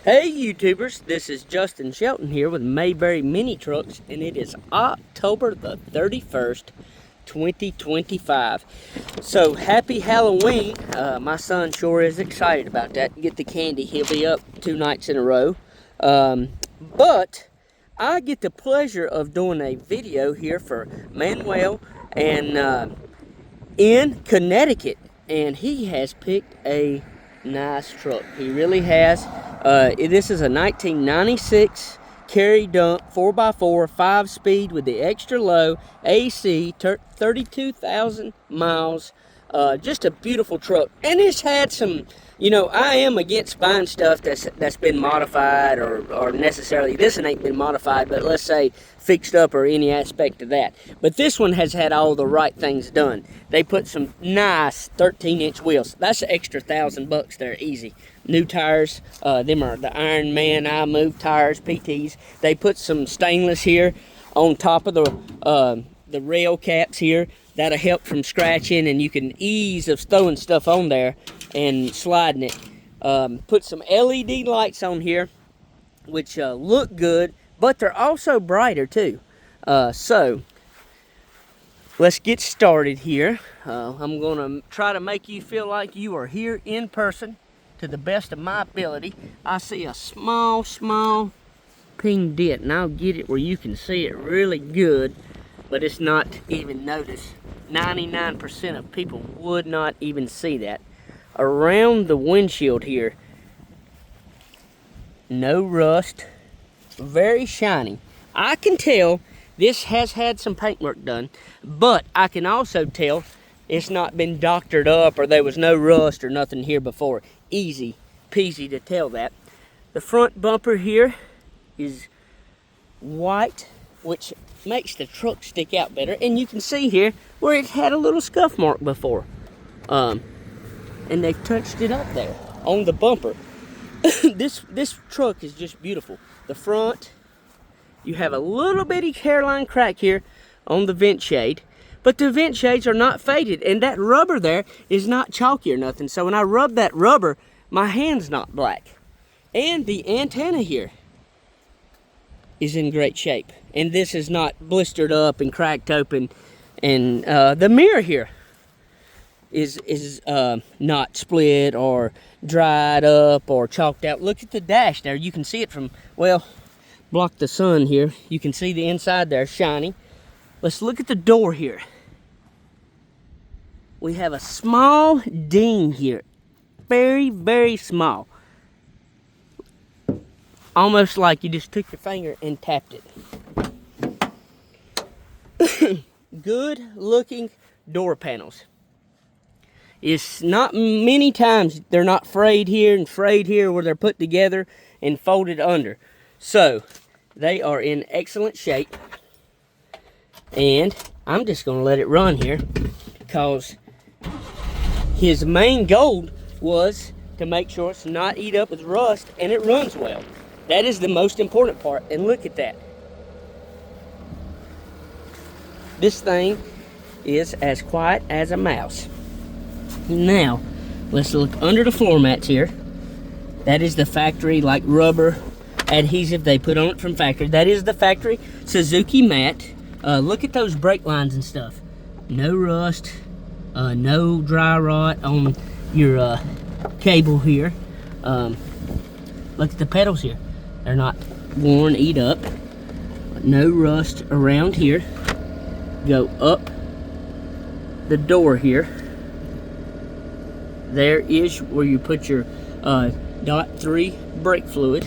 Hey YouTubers, this is Justin Shelton here with Mayberry Mini Trucks, and it is October the 31st, 2025. So happy Halloween. My son sure is excited about that. Get the candy, he'll be up 2 nights in a row. But I get the pleasure of doing a video here for Manuel and in Connecticut, and he has picked a nice truck. He really has. This is a 1996 carry dump 4x4 5-speed with the extra low AC, 32,000 miles. Just a beautiful truck, and it's had some, I am against buying stuff that's been modified or necessarily, this one ain't been modified, but let's say fixed up or any aspect of that. But this one has had all the right things done. They put some nice 13-inch wheels. That's an extra $1,000 there, easy. New tires, them are the Iron Man I Move tires, PTs. They put some stainless here on top of the rail caps here. That'll help from scratching, and you can ease of throwing stuff on there and sliding it. Put some LED lights on here, which look good, but they're also brighter too. So let's get started here. I'm gonna try to make you feel like you are here in person to the best of my ability. I see a small ping dent, and I'll get it where you can see it really good, but it's not even noticed. 99% of people would not even see that. Around the windshield here, no rust, very shiny. I can tell this has had some paintwork done, but I can also tell it's not been doctored up or there was no rust or nothing here before. Easy peasy to tell that. The front bumper here is white, which makes the truck stick out better, and you can see here where it had a little scuff mark before, and they've touched it up there on the bumper. This truck is just beautiful. The front, you have a little bitty hairline crack here on the vent shade, but the vent shades are not faded, and that rubber there is not chalky or nothing, so when I rub that rubber, my hand's not black. And the antenna here is in great shape, and this is not blistered up and cracked open. And the mirror here is not split or dried up or chalked out. Look at the dash there. You can see it from, well, block the sun here. You can see the inside there shiny. Let's look at the door here. We have a small ding here. Very small. Almost like you just took your finger and tapped it. Good looking door panels. It's not many times they're not frayed here and frayed here where they're put together and folded under. So they are in excellent shape, and I'm just going to let it run here because his main goal was to make sure it's not eat up with rust and it runs well. That is the most important part, and look at that. This thing is as quiet as a mouse. Now, let's look under the floor mats here. That is the factory, like rubber adhesive they put on it from factory. That is the factory Suzuki mat. Look at those brake lines and stuff. No rust, no dry rot on your cable here. Look at the pedals here. They're not worn, eat up. No rust around here. Go up the door here. There is where you put your .3 brake fluid.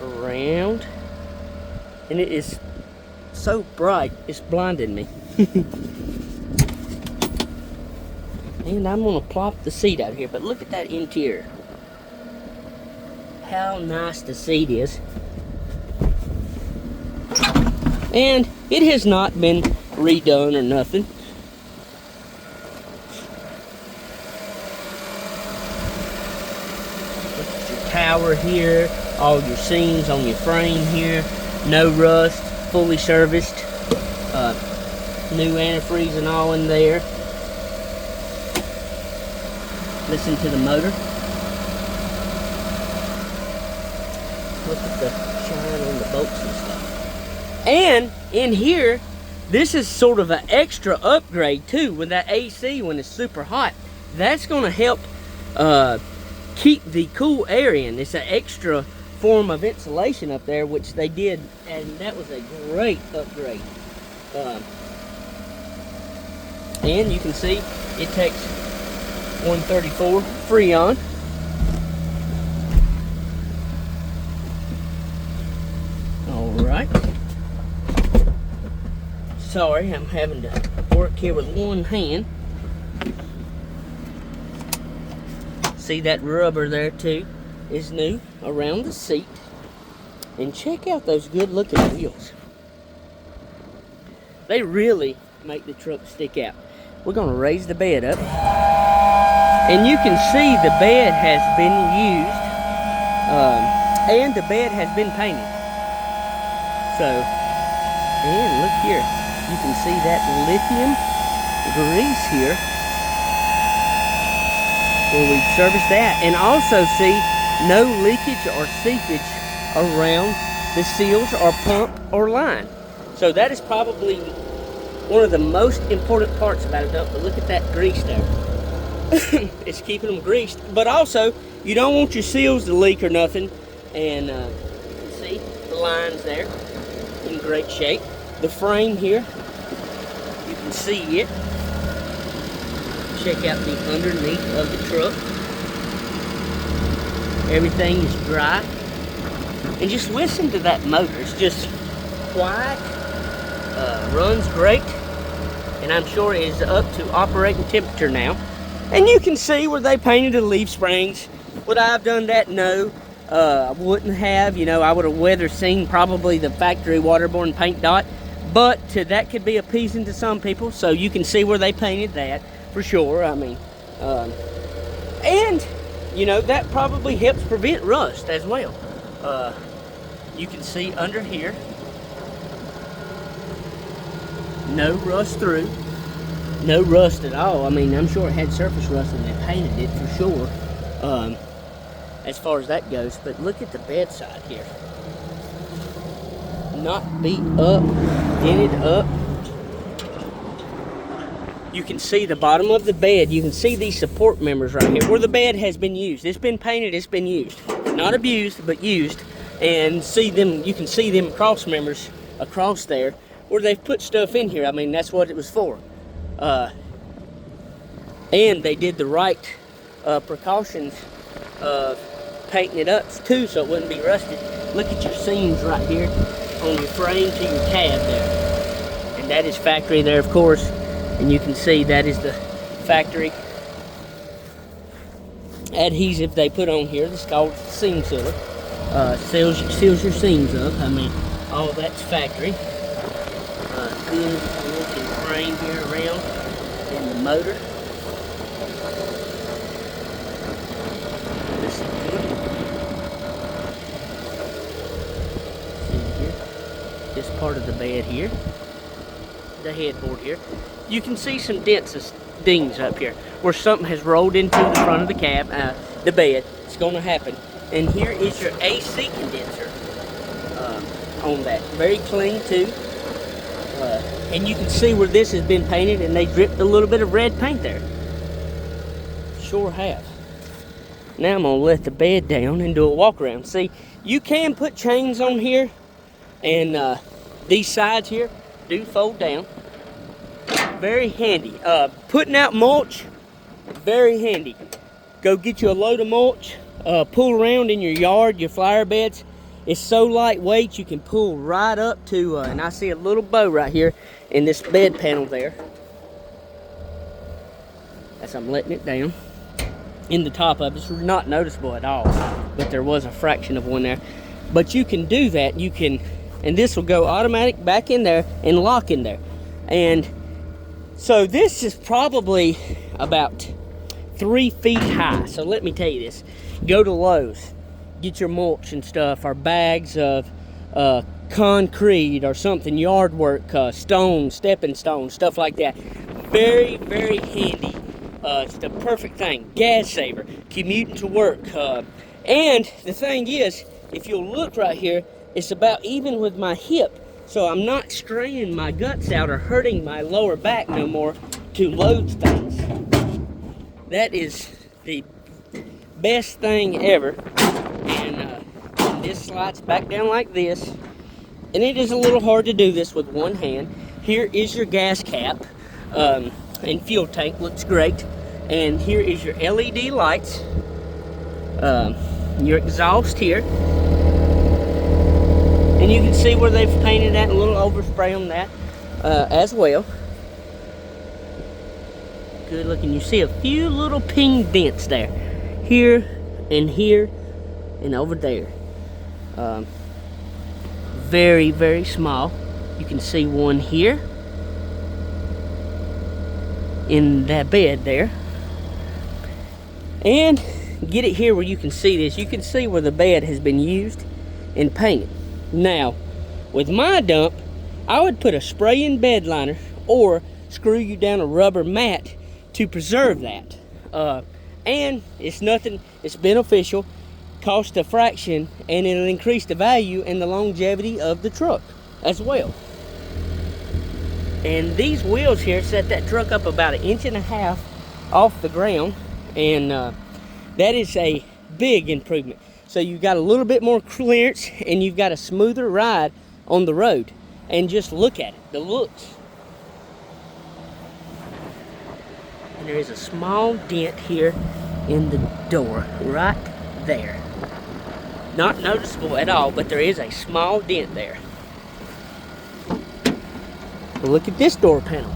Around. And it is so bright, it's blinding me. And I'm gonna plop the seat out here, but look at that interior. How nice the seat is. And it has not been redone or nothing. Look at your tower here, all your seams on your frame here, no rust, fully serviced, new antifreeze and all in there. Listen to the motor. Look at the shine on the bolts and stuff. And in here, this is sort of an extra upgrade too with that AC when it's super hot. That's going to help keep the cool air in. It's an extra form of insulation up there, which they did, and that was a great upgrade. And you can see it takes 134 Freon. Alright. Sorry, I'm having to work here with one hand. See that rubber there too is new around the seat. And check out those good looking wheels. They really make the truck stick out. We're going to raise the bed up. And you can see the bed has been used. And the bed has been painted. So, and look here. You can see that lithium grease here where we service that. And also see no leakage or seepage around the seals or pump or line. So that is probably one of the most important parts about it. But look at that grease there. It's keeping them greased. But also, you don't want your seals to leak or nothing. And you can see the lines there in great shape. The frame here, you can see it. Check out the underneath of the truck. Everything is dry. And just listen to that motor. It's just quiet, runs great, and I'm sure it is up to operating temperature now. And you can see where they painted the leaf springs. Would I have done that? No. I wouldn't have. You know, I would have weather seen probably the factory waterborne paint dot. But that could be appeasing to some people, so you can see where they painted that for sure. I mean, and you know, that probably helps prevent rust as well. You can see under here, no rust through, no rust at all. I mean, I'm sure it had surface rust when they painted it for sure, as far as that goes. But look at the bedside here. Not beat up, dented up. You can see the bottom of the bed. You can see these support members right here where the bed has been used. It's been painted, it's been used. Not abused, but used. And see them, you can see them cross members across there where they've put stuff in here. I mean, that's what it was for. And they did the right precautions of painting it up too so it wouldn't be rusted. Look at your seams right here on your frame to your cab there. And that is factory there, of course. And you can see that is the factory adhesive they put on here. It's called seam sealer. Seals your seams up. I mean, all that's factory. Good looking frame here around, and the motor. This is good. See here, this part of the bed here, the headboard here. You can see some dents and dings up here where something has rolled into the front of the cab, the bed. It's going to happen. And here is your AC condenser on that. Very clean too. And you can see where this has been painted and they dripped a little bit of red paint there. Sure have. Now I'm going to let the bed down and do a walk around. See, you can put chains on here, and these sides here do fold down. Very handy. Putting out mulch, very handy. Go get you a load of mulch, pull around in your yard, your flower beds. It's so lightweight you can pull right up to, and I see a little bow right here in this bed panel there. As I'm letting it down. In the top of it, it's not noticeable at all, but there was a fraction of one there. But you can do that, you can, and this will go automatic back in there and lock in there. And so this is probably about 3 feet high. So let me tell you this. Go to Lowe's, get your mulch and stuff, or bags of concrete or something, yard work, stone, stepping stones, stuff like that. Very, very handy It's the perfect thing. Gas saver, commuting to work. And the thing is, if you'll look right here, it's about even with my hip. So I'm not straining my guts out or hurting my lower back no more to load things. That is the best thing ever. And this slides back down like this. And it is a little hard to do this with one hand. Here is your gas cap. And fuel tank looks great. And here is your LED lights. Your exhaust here. And you can see where they've painted that, and a little overspray on that as well. Good looking. You see a few little ping dents there. Here and over there. Very, very small. You can see one here in that bed there. And get it here where you can see this. You can see where the bed has been used and painted. Now, with my dump, I would put a spray-in bed liner or screw you down a rubber mat to preserve that. And it's nothing, it's beneficial, cost a fraction, and it'll increase the value and the longevity of the truck as well. And these wheels here set that truck up about 1.5 inches off the ground, and that is a big improvement. So you've got a little bit more clearance, and you've got a smoother ride on the road. And just look at it, the looks. And there is a small dent here in the door, right there. Not noticeable at all, but there is a small dent there. Well, look at this door panel.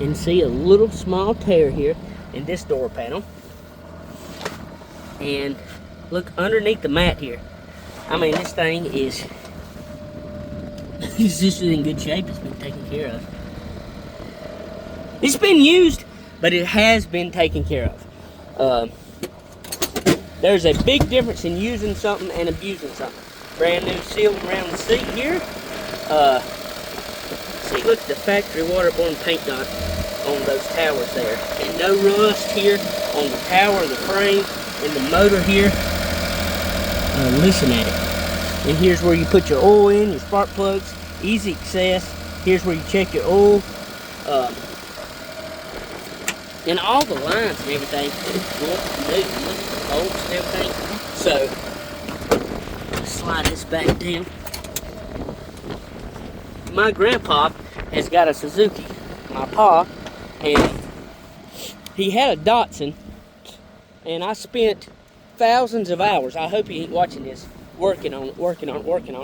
And see a little small tear here in this door panel. And look underneath the mat here. I mean, this thing is just in good shape. It's been taken care of. It's been used, but it has been taken care of. There's a big difference in using something and abusing something. Brand new seal around the seat here. See, look at the factory waterborne paint dot on those towers there. And no rust here on the tower, the frame, and the motor here. Listen at it. And here's where you put your oil in, your spark plugs, easy access. Here's where you check your oil. And all the lines and everything look new. Look at the bolts and everything. So, slide this back down. My grandpa has got a Suzuki, my pa, and he had a Datsun, and I spent thousands of hours, I hope he ain't watching this, working on it.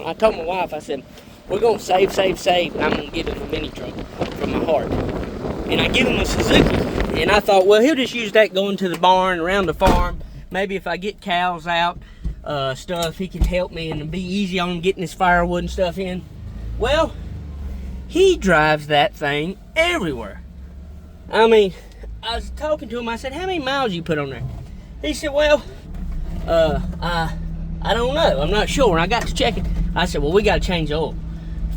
I told my wife, I said, we're going to save, and I'm going to give him a mini truck from my heart. And I give him a Suzuki, and I thought, well, he'll just use that going to the barn, around the farm. Maybe if I get cows out, stuff, he can help me, and it'll be easy on him getting his firewood and stuff in. Well, he drives that thing everywhere. I mean, I was talking to him, I said, how many miles you put on there? He said, well, I don't know, I'm not sure. And I got to check it. I said, well, we got to change the oil.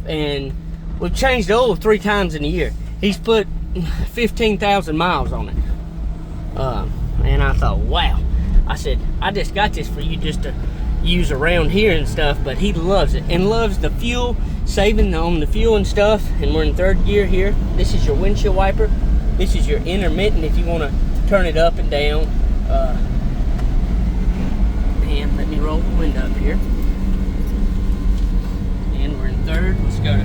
And we've changed the oil 3 times in a year. He's put 15,000 miles on it. And I thought, wow. I said, I just got this for you just to use around here and stuff, but he loves it and loves the fuel, saving on the fuel and stuff. And we're in 3rd gear here. This is your windshield wiper. This is your intermittent if you want to turn it up and down. And let me roll the window up here. And we're in 3rd. Let's go to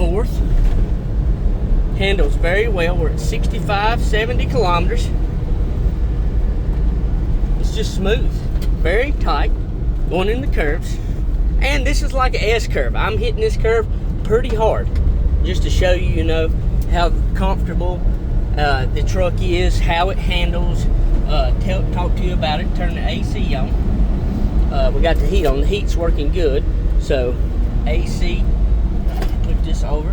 4th. Handles very well. We're at 65, 70 kilometers. It's just smooth, very tight, going in the curves. And this is like an S curve. I'm hitting this curve pretty hard, just to show you, you know, how comfortable the truck is, how it handles. Talk to you about it. Turn the AC on. We got the heat on. The heat's working good. So AC. Put this over.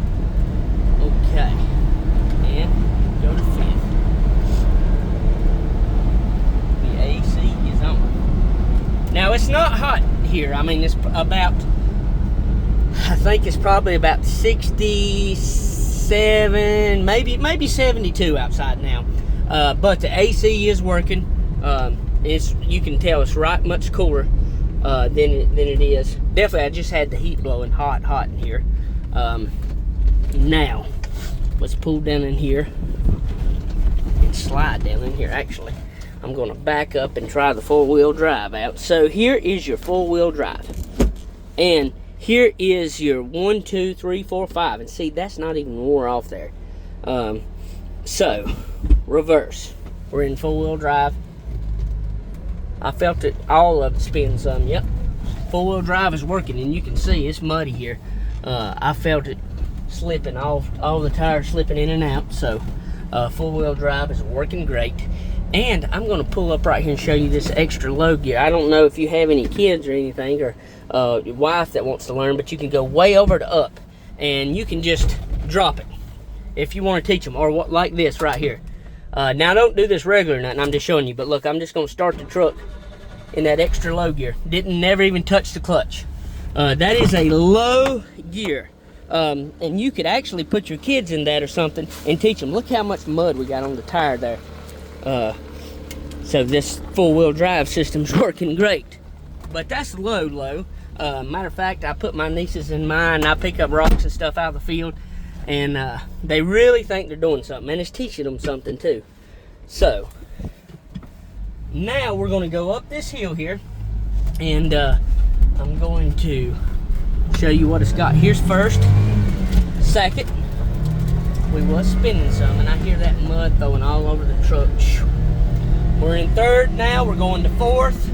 Okay. And go to 5th. The AC is on. Now it's not hot here. I mean, it's about, I think it's probably about 67 67, maybe 72 outside now. But the AC is working. You can tell it's right much cooler than it is. Definitely, I just had the heat blowing hot in here. Now, let's pull down in here and slide down in here. Actually, I'm going to back up and try the four-wheel drive out. So here is your four-wheel drive, and here is your 1, 2, 3, 4, 5, and see, that's not even wore off there. So reverse. We're in four-wheel drive. I felt it, all of it spin some. Yep, four-wheel drive is working, and you can see it's muddy here. I felt it slipping, all the tires slipping in and out. So four-wheel drive is working great. And I'm going to pull up right here and show you this extra low gear. I don't know if you have any kids or anything, or your wife that wants to learn, but you can go way over to up, and you can just drop it if you want to teach them, or what, like this right here. Now, don't do this regular or nothing, I'm just showing you, but look, I'm just going to start the truck in that extra low gear. Never even touch the clutch. That is a low gear. And you could actually put your kids in that or something and teach them. Look how much mud we got on the tire there. So this four-wheel drive system's working great. But that's low. Matter of fact, I put my nieces in mine. I pick up rocks and stuff out of the field, and they really think they're doing something, and it's teaching them something too. So now we're going to go up this hill here, and I'm going to show you what it's got. Here's first. Second, we was spinning some, and I hear that mud throwing all over the truck. We're in third now. We're going to fourth,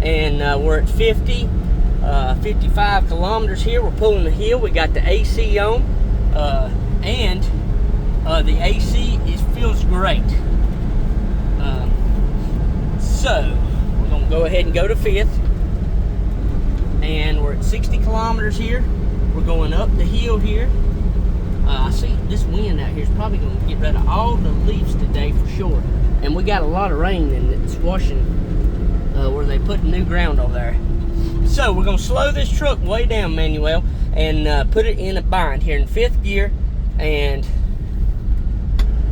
and we're at 55 kilometers here. We're pulling the hill. We got the AC on, and the AC feels great. So we're gonna go ahead and go to fifth, and we're at 60 kilometers here. We're going up the hill here. I see this wind out here is probably going to get rid of all the leaves today for sure. And we got a lot of rain, and it's washing where they put new ground over there. So we're going to slow this truck way down, Manuel, and put it in a bind here in fifth gear. And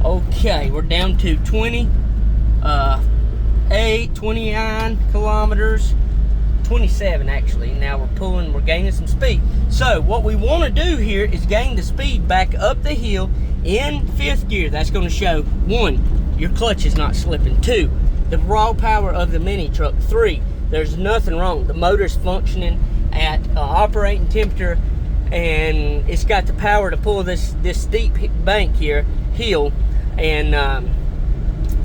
okay, we're down to 29 kilometers. 27 actually. Now we're gaining some speed. So what we want to do here is gain the speed back up the hill in fifth gear. That's going to show, 1, your clutch is not slipping. 2, the raw power of the mini truck. 3, there's nothing wrong. The motor's functioning at operating temperature, and it's got the power to pull this steep bank here, hill, and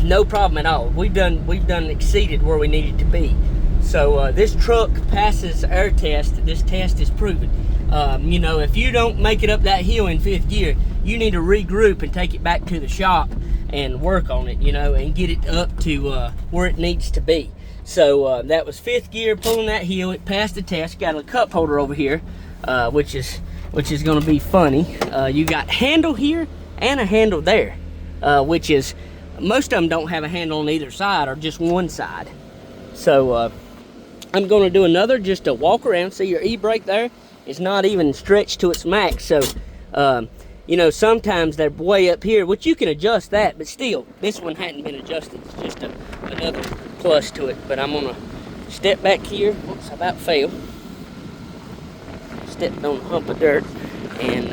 no problem at all. We've done exceeded where we needed to be. So this truck passes our test. This test is proven. You know, if you don't make it up that hill in fifth gear, you need to regroup and take it back to the shop and work on it, you know, and get it up to where it needs to be. So that was fifth gear, pulling that hill. It passed the test. Got a cup holder over here, which is going to be funny. You got handle here and a handle there, which is, most of them don't have a handle on either side, or just one side. So I'm going to do another, just to walk around. See, your e-brake there is not even stretched to its max. So, you know, sometimes they're way up here, which you can adjust that, but still, this one hadn't been adjusted. It's just another plus to it. But I'm going to step back here. Whoops, I about fell. Stepped on a hump of dirt, and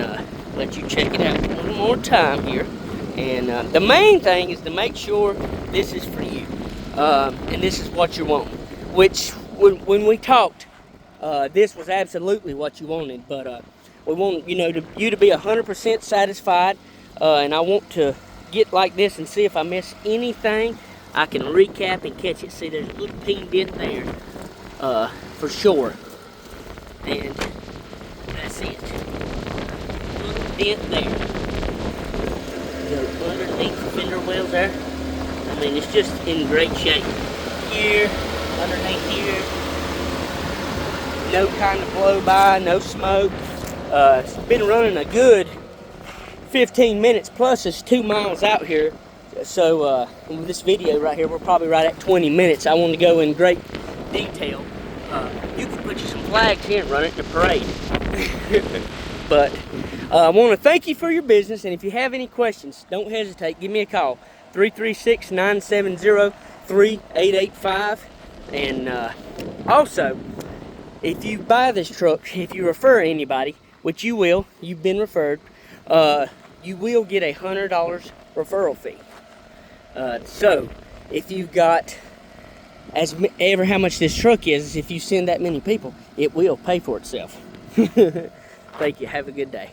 let you check it out one more time here. And the main thing is to make sure this is for you, and this is what you want. Which, when we talked, this was absolutely what you wanted. But we want, you know, you to be 100% satisfied, and I want to get like this and see if I miss anything. I can recap and catch it. See, there's a little peen dent there, for sure, and that's it. A little dent there. Go underneath the fender wells there. I mean, it's just in great shape. Here, underneath here, no kind of blow by, no smoke. It's been running a good 15 minutes, plus it's 2 miles out here. So with this video right here, we're probably right at 20 minutes. I want to go in great detail. You can put you some flags here and run it in the parade. But I want to thank you for your business, and if you have any questions, don't hesitate. Give me a call, 336-970-3885. And also, if you buy this truck, if you refer anybody, which you will, you've been referred, you will get a $100 referral fee. So, if you got ever how much this truck is, if you send that many people, it will pay for itself. Thank you. Have a good day.